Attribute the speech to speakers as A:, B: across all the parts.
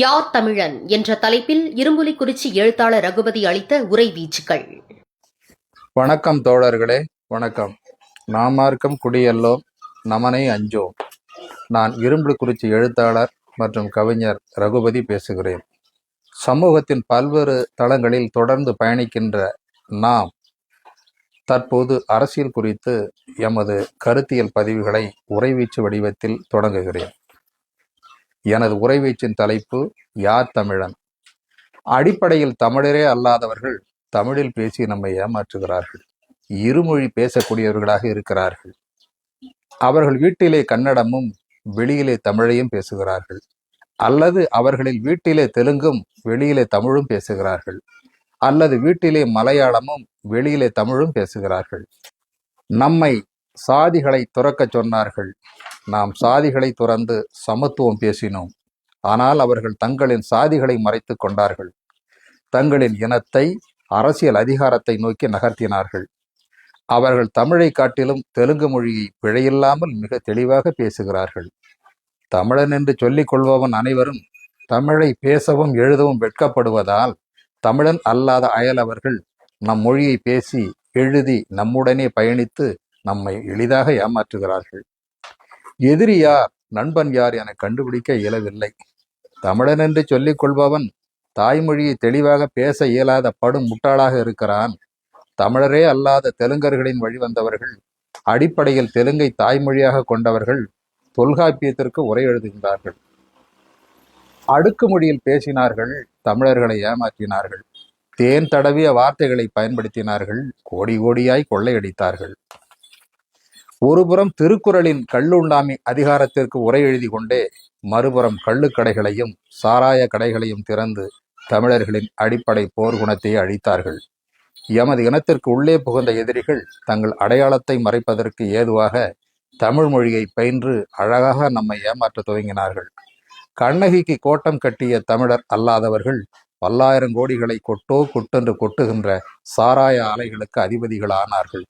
A: யார் தமிழன் என்ற தலைப்பில் இரும்புலிக்குறிச்சி எழுத்தாளர் ரகுபதி அளித்த உரை வீச்சுக்கள்.
B: வணக்கம் தோழர்களே, வணக்கம். நாமார்க்கம் குடியல்லோம், நமனை அஞ்சோம். நான் இரும்புலிக்குறிச்சி எழுத்தாளர் மற்றும் கவிஞர் ரகுபதி பேசுகிறேன். சமூகத்தின் பல்வேறு தளங்களில் தொடர்ந்து பயணிக்கின்ற நாம் தற்போது அரசியல் குறித்து எமது கருத்தியல் பதிவுகளை உரைவீச்சு வடிவத்தில் தொடங்குகிறேன். எனது உரைவீச்சின் தலைப்பு யார் தமிழன். அடிப்படையில் தமிழரே அல்லாதவர்கள் தமிழில் பேசி நம்மை ஏமாற்றுகிறார்கள். இருமொழி பேசக்கூடியவர்களாக இருக்கிறார்கள். அவர்கள் வீட்டிலே கன்னடமும் வெளியிலே தமிழையும் பேசுகிறார்கள். அல்லது அவர்களில் வீட்டிலே தெலுங்கும் வெளியிலே தமிழும் பேசுகிறார்கள். அல்லது வீட்டிலே மலையாளமும் வெளியிலே தமிழும் பேசுகிறார்கள். நம்மை சாதிகளை துறக்கச் சொன்னார்கள். நாம் சாதிகளை துறந்து சமத்துவம் பேசினோம். ஆனால் அவர்கள் தங்களின் சாதிகளை மறைத்து கொண்டார்கள். தங்களின் இனத்தை, அரசியல் அதிகாரத்தை நோக்கி நகர்த்தினார்கள். அவர்கள் தமிழை காட்டிலும் தெலுங்கு மொழியை பிழையில்லாமல் மிக தெளிவாக பேசுகிறார்கள். தமிழன் என்று சொல்லிக் கொள்பவன் அனைவரும் தமிழை பேசவும் எழுதவும் வெட்கப்படுவதால் தமிழன் அல்லாத அயலவர்கள் நம் மொழியை பேசி எழுதி நம்முடனே பயணித்து நம்மை எளிதாக ஏமாற்றுகிறார்கள். எதிரி யார், நண்பன் யார் என கண்டுபிடிக்க இயலவில்லை. தமிழன் என்று சொல்லிக் கொள்பவன் தாய்மொழியை தெளிவாக பேச இயலாத படும் முட்டாளாக இருக்கிறான். தமிழரே அல்லாத தெலுங்கர்களின் வழிவந்தவர்கள், அடிப்படையில் தெலுங்கை தாய்மொழியாக கொண்டவர்கள் தொல்காப்பியத்திற்கு உரை எழுதுகின்றார்கள். அடுக்குமொழியில் பேசினார்கள், தமிழர்களை ஏமாற்றினார்கள். தேன் தடவிய வார்த்தைகளை பயன்படுத்தினார்கள், கோடி கோடியாய் கொள்ளையடித்தார்கள். ஒருபுறம் திருக்குறளின் கள்ளுண்ணாமை அதிகாரத்திற்கு உரை எழுதி கொண்டே மறுபுறம் கள்ளுக்கடைகளையும் சாராய கடைகளையும் திறந்து தமிழர்களின் அடிப்படை போர்க்குணத்தை அழித்தார்கள். எமது இனத்திற்கு உள்ளே புகுந்த எதிரிகள் தங்கள் அடையாளத்தை மறைப்பதற்கு ஏதுவாக தமிழ் மொழியை பயின்று அழகாக நம்மை ஏமாற்ற துவங்கினார்கள். கண்ணகிக்கு கோட்டம் கட்டிய தமிழர் அல்லாதவர்கள் பல்லாயிரம் கோடிகளை கொட்டோ கொட்டென்று கொட்டுகின்ற சாராய ஆலைகளுக்கு அதிபதிகள் ஆனார்கள்.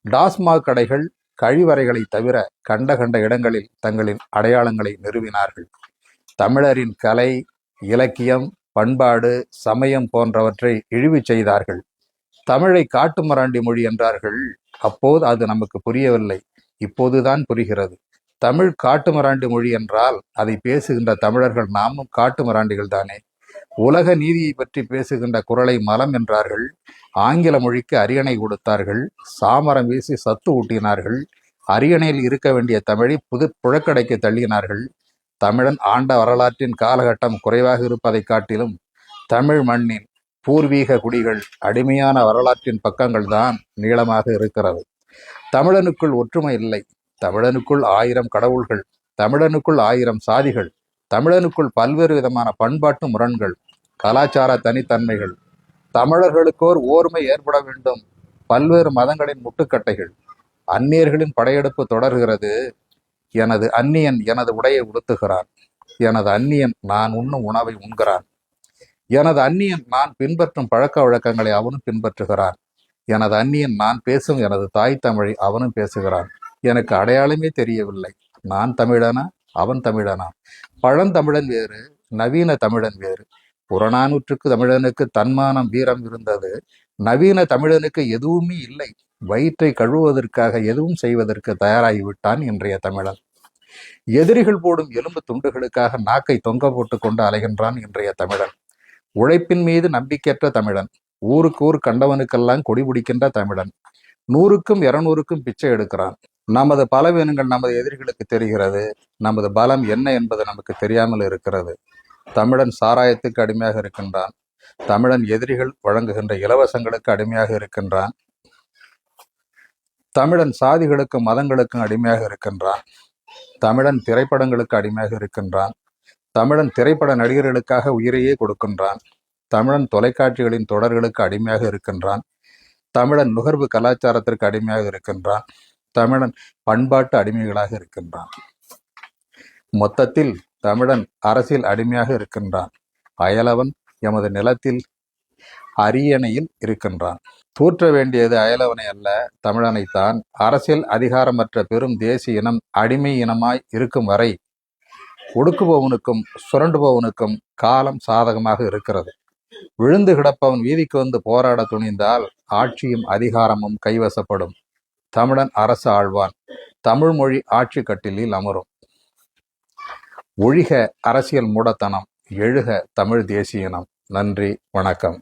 B: டாஸ்மாக் கடைகள், கழிவறைகளை தவிர கண்ட கண்ட இடங்களில் தங்களின் அடையாளங்களை நிறுவினார்கள். தமிழரின் கலை, இலக்கியம், பண்பாடு, சமயம் போன்றவற்றை இழிவு செய்தார்கள். தமிழை காட்டுமராண்டி மொழி என்றார்கள். அப்போது அது நமக்கு புரியவில்லை. இப்போதுதான் புரிகிறது. தமிழ் காட்டுமராண்டி மொழி என்றால் அதை பேசுகின்ற தமிழர்கள் நாமும் காட்டுமராண்டிகள் தானே. உலக நீதியை பற்றி பேசுகின்ற குரலை மலம் என்றார்கள். ஆங்கில மொழிக்கு அரியணை கொடுத்தார்கள். சாமரம் வீசி சத்து ஊட்டினார்கள். அரியணையில் இருக்க வேண்டிய தமிழை புழக்கடைக்கு தள்ளினார்கள். தமிழன் ஆண்ட வரலாற்றின் காலகட்டம் குறைவாக இருப்பதை காட்டிலும் தமிழ் மண்ணின் பூர்வீக குடிகள் அடிமையான வரலாற்றின் பக்கங்கள் தான் நீளமாக இருக்கிறது. தமிழனுக்குள் ஒற்றுமை இல்லை. தமிழனுக்குள் 1000 கடவுள்கள், தமிழனுக்குள் 1000 சாதிகள், தமிழனுக்குள் பல்வேறு விதமான பண்பாட்டு முரண்கள், கலாச்சார தனித்தன்மைகள், தமிழர்களுக்கோர் ஓர்மை ஏற்பட வேண்டும், பல்வேறு மதங்களின் முட்டுக்கட்டைகள். அந்நியர்களின் படையெடுப்பு தொடர்கிறது. எனது அந்நியன் எனது உடையை உடுத்துகிறான். எனது அந்நியன் நான் உண்ணும் உணவை உண்கிறான். எனது அந்நியன் நான் பின்பற்றும் பழக்க வழக்கங்களை அவனும் பின்பற்றுகிறான். எனது அந்நியன் நான் பேசும் எனது தாய் தமிழை அவனும் பேசுகிறான். எனக்கு அடையாளமே தெரியவில்லை. நான் தமிழனா, அவன் தமிழனா? பழந்தமிழன் வேறு, நவீன தமிழன் வேறு. புறநானூற்றுக்கு தமிழனுக்கு தன்மானம், வீரம் இருந்தது. நவீன தமிழனுக்கு எதுவுமே இல்லை. வயிற்றை கழுவுவதற்காக எதுவும் செய்வதற்கு தயாராகிவிட்டான் இன்றைய தமிழன். எதிரிகள் போடும் எலும்பு துண்டுகளுக்காக நாக்கை தொங்க போட்டு கொண்டு அலைகின்றான் இன்றைய தமிழன். உழைப்பின் மீது நம்பிக்கையற்ற தமிழன். ஊருக்கு ஊர் கண்டவனுக்கெல்லாம் கொடி பிடிக்கின்ற தமிழன். 100க்கும் 200க்கும் பிச்சை எடுக்கிறான். நமது பலவீனங்கள் நமது எதிரிகளுக்கு தெரிகிறது. நமது பலம் என்ன என்பது நமக்கு தெரியாமல் இருக்கிறது. தமிழன் சாராயத்துக்கு அடிமையாக இருக்கின்றான். தமிழன் எதிரிகள் வழங்குகின்ற இலவசங்களுக்கு அடிமையாக இருக்கின்றான். தமிழன் சாதிகளுக்கும் மதங்களுக்கும் அடிமையாக இருக்கின்றான். தமிழன் திரைப்படங்களுக்கு அடிமையாக இருக்கின்றான். தமிழன் திரைப்பட நடிகர்களுக்காக உயிரையே கொடுக்கின்றான். தமிழன் தொலைக்காட்சிகளின் தொடர்களுக்கு அடிமையாக இருக்கின்றான். தமிழன் நுகர்வு கலாச்சாரத்திற்கு அடிமையாக இருக்கின்றான். தமிழன் பண்பாட்டு அடிமைகளாக இருக்கின்றான். மொத்தத்தில் தமிழன் அரசியல் அடிமையாக இருக்கின்றான். அயலவன் எமது நிலத்தில் அரியணையில் இருக்கின்றான். தூற்ற வேண்டியது அயலவனை அல்ல, தமிழனைத்தான். அரசியல் அதிகாரமற்ற பெரும் தேசிய இனம் அடிமை இனமாய் இருக்கும் வரை ஒடுக்குபவனுக்கும் சுரண்டுபவனுக்கும் காலம் சாதகமாக இருக்கிறது. விழுந்து கிடப்பவன் வீதிக்கு வந்து போராட துணிந்தால் ஆட்சியும் அதிகாரமும் கைவசப்படும். தமிழன் அரசு ஆழ்வான். தமிழ் மொழி ஆட்சி கட்டிலில் அமரும். ஒழிக அரசியல் மூடத்தனம், எழுக தமிழ் தேசியனம். நன்றி, வணக்கம்.